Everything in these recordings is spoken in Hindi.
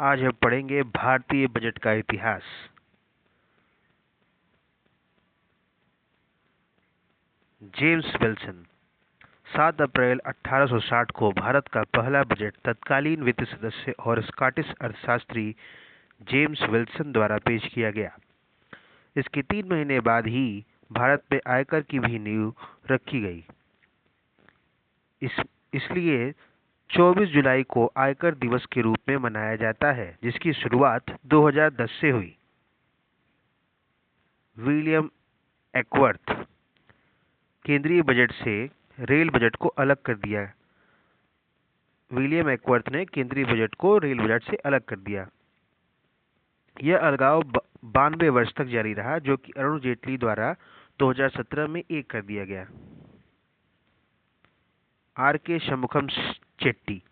आज हम पढ़ेंगे भारतीय बजट का इतिहास। जेम्स विल्सन 7 अप्रैल 1860 को भारत का पहला बजट तत्कालीन वित्त सदस्य और स्कॉटिश अर्थशास्त्री जेम्स विल्सन द्वारा पेश किया गया। इसके 3 महीने बाद ही भारत में आयकर की भी नींव रखी गई। इसलिए 24 जुलाई को आयकर दिवस के रूप में मनाया जाता है, जिसकी शुरुआत 2010 से हुई। विलियम एकवर्थ केंद्रीय बजट से रेल बजट को अलग कर दिया। विलियम एकवर्थ ने केंद्रीय बजट को रेल बजट से अलग कर दिया। यह अलगाव 92 वर्ष तक जारी रहा, जो कि अरुण जेटली द्वारा 2017 में एक कर दिया गया। आर के शमुखम चेट्टी,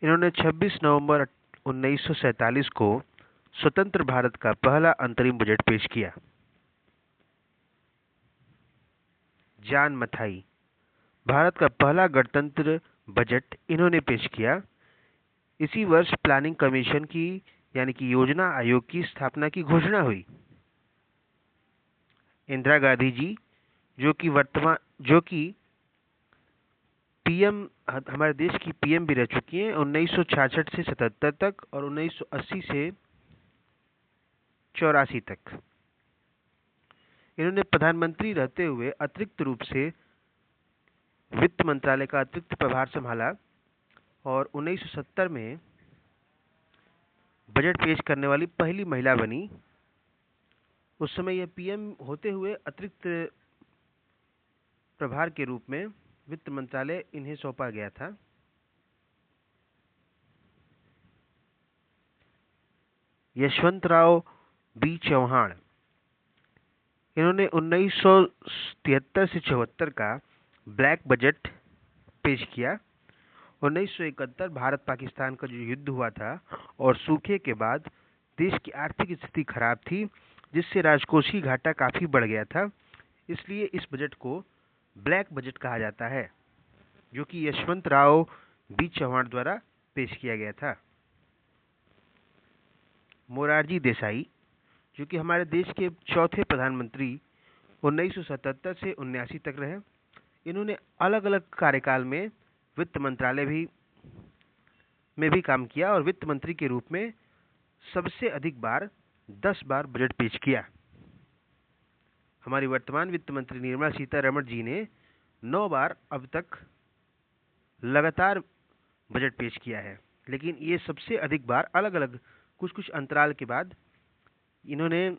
इन्होंने 26 नवंबर 1947 को स्वतंत्र भारत का पहला अंतरिम बजट पेश किया। जॉन मथाई, भारत का पहला गणतंत्र बजट इन्होंने पेश किया। इसी वर्ष प्लानिंग कमीशन की यानी कि योजना आयोग की स्थापना की घोषणा हुई। इंदिरा गांधी जी, जो कि पीएम, हमारे देश की पीएम भी रह चुकी हैं 1966 से 77 तक और 1980 से 84 तक। इन्होंने प्रधानमंत्री रहते हुए अतिरिक्त रूप से वित्त मंत्रालय का अतिरिक्त प्रभार संभाला और 1970 में बजट पेश करने वाली पहली महिला बनी। उस समय यह पीएम होते हुए अतिरिक्त प्रभार के रूप में वित्त मंत्रालय इन्हें सौंपा गया था। यशवंतराव बी चौहान, इन्होंने 1973 से 74 का ब्लैक बजट पेश किया। 1971 भारत पाकिस्तान का जो युद्ध हुआ था और सूखे के बाद देश की आर्थिक स्थिति खराब थी, जिससे राजकोषीय घाटा काफी बढ़ गया था। इसलिए इस बजट को ब्लैक बजट कहा जाता है, जो कि यशवंतराव बी चौहान द्वारा पेश किया गया था। मोरारजी देसाई, जो कि हमारे देश के चौथे प्रधानमंत्री 1977 से 79 तक रहे। इन्होंने अलग अलग कार्यकाल में वित्त मंत्रालय में भी काम किया और वित्त मंत्री के रूप में सबसे अधिक बार 10 बार बजट पेश किया। हमारी वर्तमान वित्त मंत्री निर्मला सीतारमण जी ने 9 बार अब तक लगातार बजट पेश किया है, लेकिन ये सबसे अधिक बार अलग अलग कुछ अंतराल के बाद इन्होंने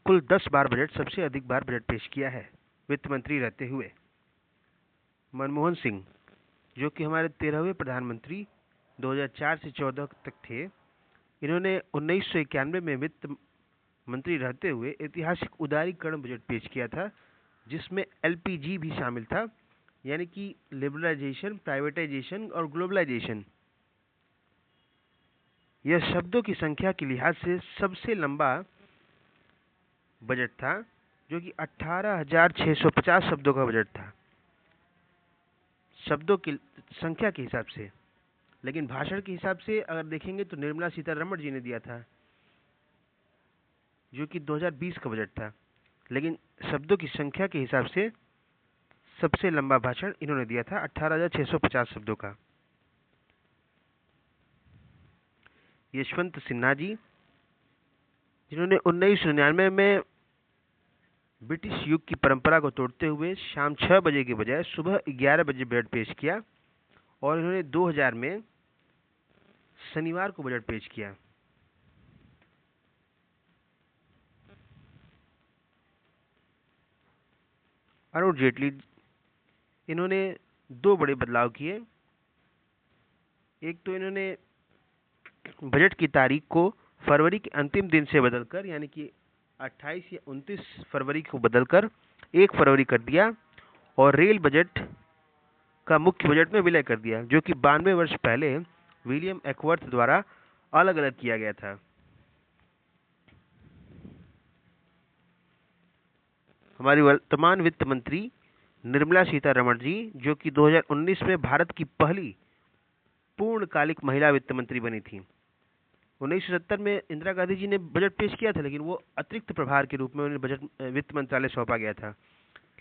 कुल 10 बार सबसे अधिक बार बजट पेश किया है वित्त मंत्री रहते हुए। मनमोहन सिंह, जो कि हमारे 13वें प्रधानमंत्री 2004 से 14 तक थे, इन्होंने 1991 में वित्त मंत्री रहते हुए ऐतिहासिक उदारीकरण बजट पेश किया था, जिसमें एलपीजी भी शामिल था, यानी कि लिबरलाइजेशन, प्राइवेटाइजेशन और ग्लोबलाइजेशन। यह शब्दों की संख्या के लिहाज से सबसे लंबा बजट था, जो कि 18,650 शब्दों का बजट था शब्दों की संख्या के हिसाब से। लेकिन भाषण के हिसाब से अगर देखेंगे तो निर्मला सीतारमण जी ने दिया था, जो कि 2020 का बजट था। लेकिन शब्दों की संख्या के हिसाब से सबसे लंबा भाषण इन्होंने दिया था 18,650 शब्दों का। यशवंत सिन्हा जी, जिन्होंने 1999 में ब्रिटिश युग की परंपरा को तोड़ते हुए शाम 6 बजे के बजाय सुबह 11 बजे बजट पेश किया और इन्होंने 2000 में शनिवार को बजट पेश किया। अरुण जेटली, इन्होंने 2 बड़े बदलाव किए। एक तो इन्होंने बजट की तारीख को फरवरी के अंतिम दिन से बदलकर, यानी कि 28 या 29 फरवरी को बदलकर 1 फरवरी कर दिया और रेल बजट का मुख्य बजट में विलय कर दिया, जो कि 92 वर्ष पहले विलियम एकवर्थ द्वारा अलग अलग किया गया था। हमारी वर्तमान वित्त मंत्री निर्मला सीतारमण जी, जो कि 2019 में भारत की पहली पूर्णकालिक महिला वित्त मंत्री बनी थी। 1970 में इंदिरा गांधी जी ने बजट पेश किया था, लेकिन वो अतिरिक्त प्रभार के रूप में उन्हें बजट वित्त मंत्रालय सौंपा गया था।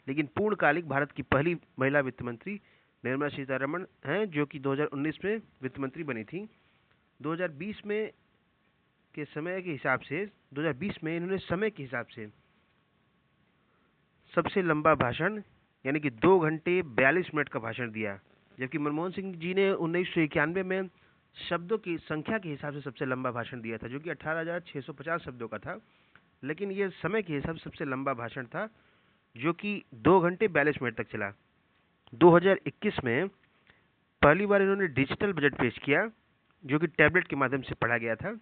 लेकिन पूर्णकालिक भारत की पहली महिला वित्त मंत्री निर्मला सीतारमण हैं, जो कि 2019 में वित्त मंत्री बनी थी। 2020 में के समय के हिसाब से 2020 में इन्होंने समय के हिसाब से सबसे लंबा भाषण यानी कि 2 घंटे 42 मिनट का भाषण दिया, जबकि मनमोहन सिंह जी ने 1991 में शब्दों की संख्या के हिसाब से सबसे लंबा भाषण दिया था, जो कि 18,650 शब्दों का था। लेकिन ये समय के हिसाब से सबसे लंबा भाषण था, जो कि 2 घंटे 42 मिनट तक चला। 2021 में पहली बार इन्होंने डिजिटल बजट पेश किया, जो कि टैबलेट के माध्यम से पढ़ा गया था।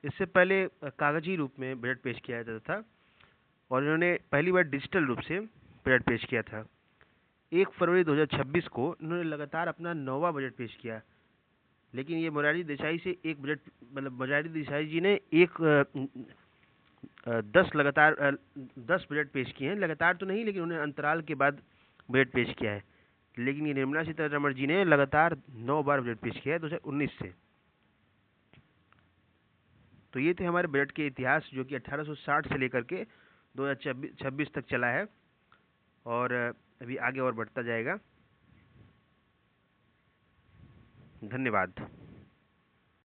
इससे पहले कागजी रूप में बजट पेश किया जाता था, और इन्होंने पहली बार डिजिटल रूप से बजट पेश किया था। 1 फरवरी 2026 को इन्होंने लगातार अपना 9वां बजट पेश किया। लेकिन ये मोरारजी देसाई से एक बजट मोरारजी देसाई जी ने 10 बजट पेश किए हैं, लगातार तो नहीं, लेकिन उन्हें अंतराल के बाद बजट पेश किया है। लेकिन ये निर्मला सीतारमण जी ने लगातार 9 बार बजट पेश किया है 2019 से। तो ये थे हमारे बजट के इतिहास, जो कि 1860 से लेकर के 2026 तक चला है, और अभी आगे और बढ़ता जाएगा। धन्यवाद।